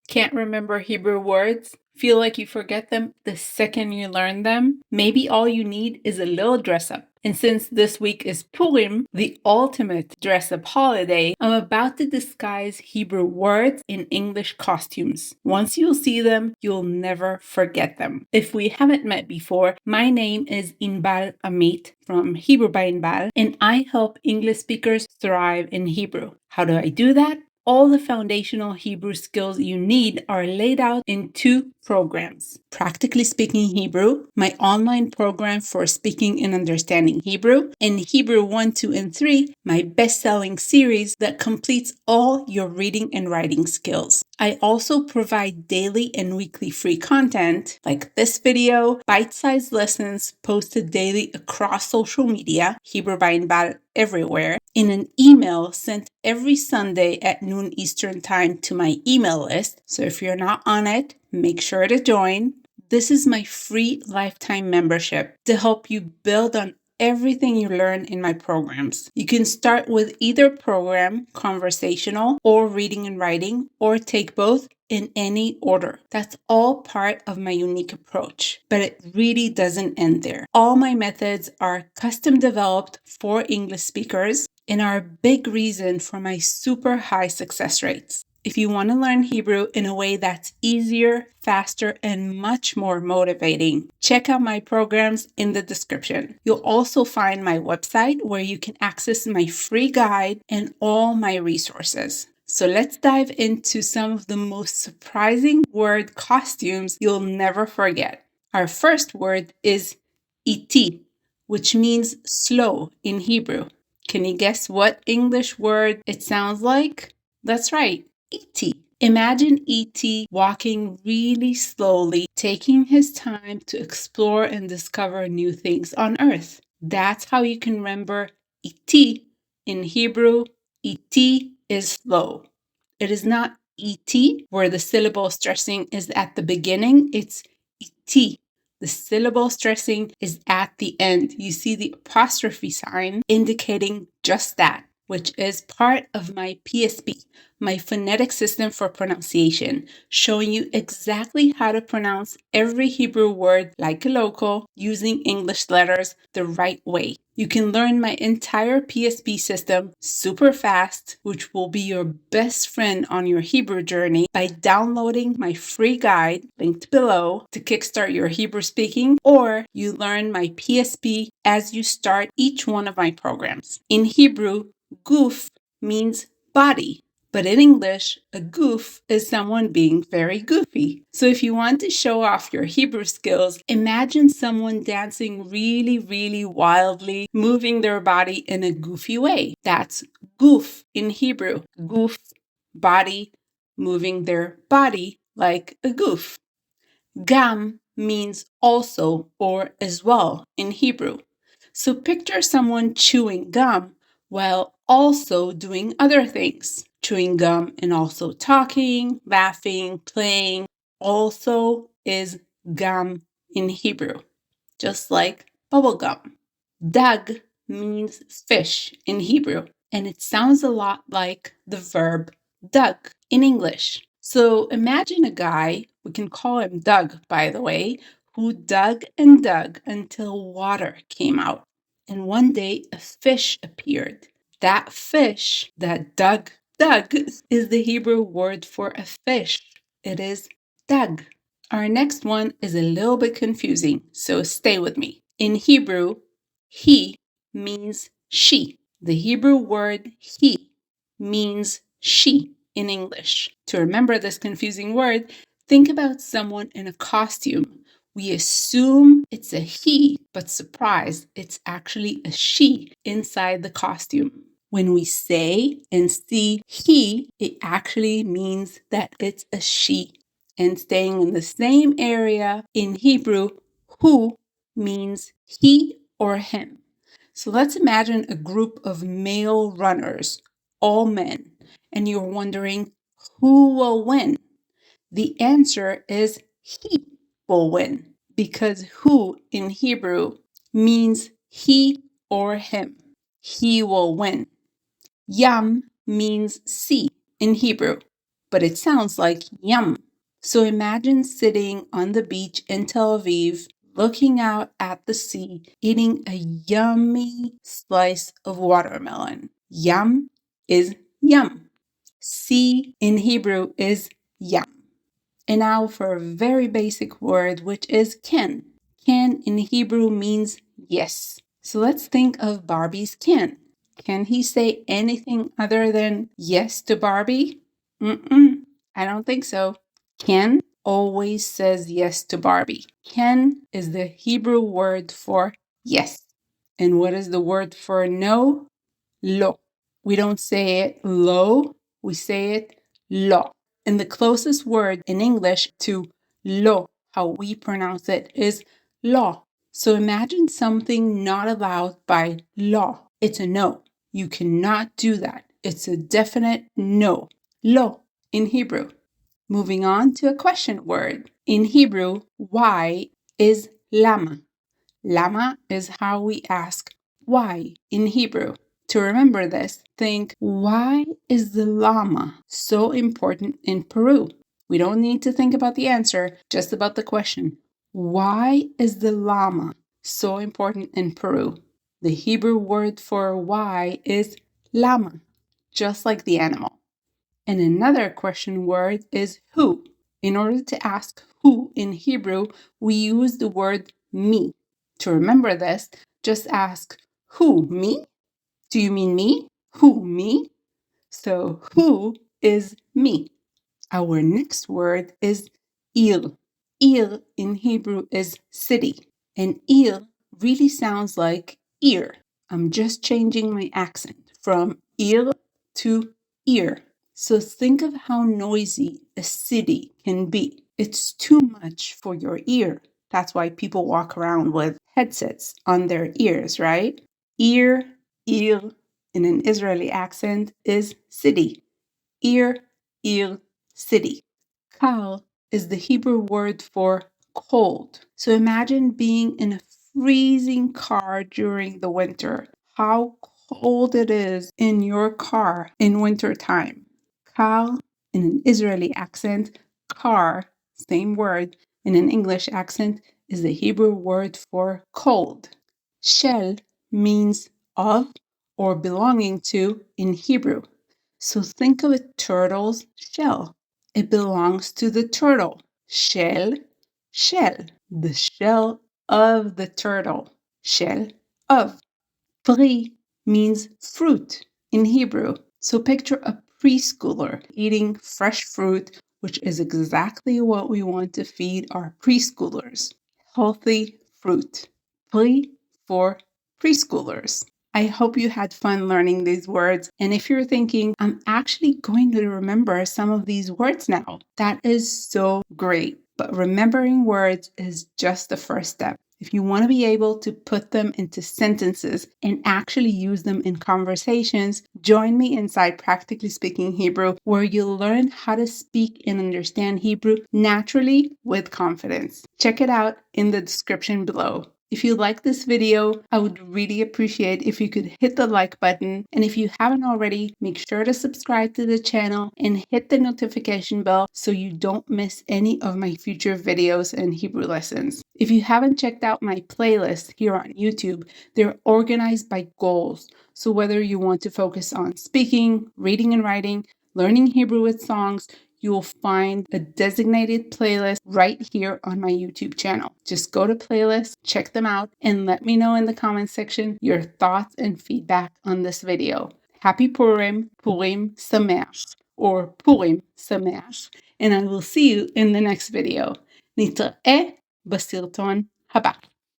Can't remember Hebrew words? Feel like you forget them the second you learn them? Maybe all you need is a little dress up. And since this week is Purim, the ultimate dress up holiday, I'm about to disguise Hebrew words in English costumes. Once you'll see them, you'll never forget them. If we haven't met before, my name is Inbal Amit from Hebrew by Inbal, and I help English speakers thrive in Hebrew. How do I do that? All the foundational Hebrew skills you need are laid out in 2 programs. Practically Speaking Hebrew, my online program for speaking and understanding Hebrew, and Hebrew 1, 2, and 3, my best-selling series that completes all your reading and writing skills. I also provide daily and weekly free content like this video, bite-sized lessons posted daily across social media, Hebrew by Inbal everywhere, in an email sent every Sunday at noon Eastern Time to my email list. So if you're not on it, make sure to join. This is my free lifetime membership to help you build on everything you learn in my programs. You can start with either program, conversational or reading and writing, or take both in any order. That's all part of my unique approach, but it really doesn't end there. All my methods are custom developed for English speakers and are a big reason for my super high success rates. If you want to learn Hebrew in a way that's easier, faster, and much more motivating, check out my programs in the description. You'll also find my website where you can access my free guide and all my resources. So let's dive into some of the most surprising word costumes you'll never forget. Our first word is iti, which means slow in Hebrew. Can you guess what English word it sounds like? That's right, E.T. Imagine E.T. walking really slowly, taking his time to explore and discover new things on Earth. That's how you can remember E.T. In Hebrew, E.T. is slow. It is not E.T. where the syllable stressing is at the beginning. It's E.T. The syllable stressing is at the end. You see the apostrophe sign indicating just that, which is part of my PSP, my phonetic system for pronunciation, showing you exactly how to pronounce every Hebrew word like a local using English letters the right way. You can learn my entire PSP system super fast, which will be your best friend on your Hebrew journey by downloading my free guide linked below to kickstart your Hebrew speaking, or you learn my PSP as you start each one of my programs. In Hebrew, goof means body. But in English, a goof is someone being very goofy. So if you want to show off your Hebrew skills, imagine someone dancing really, really wildly, moving their body in a goofy way. That's goof in Hebrew. Goof, body, moving their body like a goof. Gam means also or as well in Hebrew. So picture someone chewing gum while also doing other things. Chewing gum and also talking, laughing, playing also is gum in Hebrew, just like bubble gum. Dag means fish in Hebrew, and it sounds a lot like the verb dug in English. So imagine a guy, we can call him Doug, by the way, who dug and dug until water came out. And one day a fish appeared. That fish that dug is the Hebrew word for a fish. It is dag. Our next one is a little bit confusing, so stay with me. In Hebrew, he means she. The Hebrew word he means she in English. To remember this confusing word, think about someone in a costume. We assume it's a he, but surprise, it's actually a she inside the costume. When we say and see he, it actually means that it's a she. And staying in the same area, in Hebrew, hu means he or him. So let's imagine a group of male runners, all men, and you're wondering who will win. The answer is he will win, because who in Hebrew means he or him. He will win. Yam means sea in Hebrew. but it sounds like yum. So imagine sitting on the beach in Tel Aviv, looking out at the sea, eating a yummy slice of watermelon. Yum is yum. Sea in Hebrew is yam. And now for a very basic word, which is can. Can in Hebrew means yes. So let's think of Barbie's Ken. Can he say anything other than yes to Barbie? I don't think so. Ken always says yes to Barbie. Ken is the Hebrew word for yes. And what is the word for no? Lo. We don't say it lo, we say it lo. And the closest word in English to lo, how we pronounce it, is law. So imagine something not allowed by law. It's a no. You cannot do that. It's a definite no. Lo in Hebrew. Moving on to a question word. In Hebrew, why is lama. Lama is how we ask why in Hebrew. To remember this, think, why is the llama so important in Peru? We don't need to think about the answer, just about the question. Why is the llama so important in Peru? The Hebrew word for why is lama, just like the animal. And another question word is who. In order to ask who in Hebrew, we use the word me. To remember this, just ask, who, me? Do you mean me? Who, me? So who is me? Our next word is ir. Ir in Hebrew is city. And ir really sounds like ear. I'm just changing my accent from ir to ear. So think of how noisy a city can be. It's too much for your ear. That's why people walk around with headsets on their ears, right? Ir in an Israeli accent is city. Ir, city. Kal is the Hebrew word for cold. So imagine being in a freezing car during the winter. How cold it is in your car in winter time. Kal in an Israeli accent, car, same word, in an English accent is the Hebrew word for cold. Shel means of or belonging to in Hebrew. So think of a turtle's shell. It belongs to the turtle. Shell, the shell of the turtle. Shell of. Pri means fruit in Hebrew. So picture a preschooler eating fresh fruit, which is exactly what we want to feed our preschoolers. Healthy fruit. Pri for preschoolers. I hope you had fun learning these words. And if you're thinking, I'm actually going to remember some of these words now, that is so great. But remembering words is just the first step. If you want to be able to put them into sentences and actually use them in conversations, join me inside Practically Speaking Hebrew, where you'll learn how to speak and understand Hebrew naturally with confidence. Check it out in the description below. If you like this video, I would really appreciate if you could hit the like button. And if you haven't already, make sure to subscribe to the channel and hit the notification bell so you don't miss any of my future videos and Hebrew lessons. If you haven't checked out my playlists here on YouTube, they're organized by goals. So whether you want to focus on speaking, reading and writing, learning Hebrew with songs, you will find a designated playlist right here on my YouTube channel. Just go to playlists, check them out, and let me know in the comment section your thoughts and feedback on this video. Happy Purim, Purim Sameach, or Purim Sameach, and I will see you in the next video. נתראה בסרטון הבא.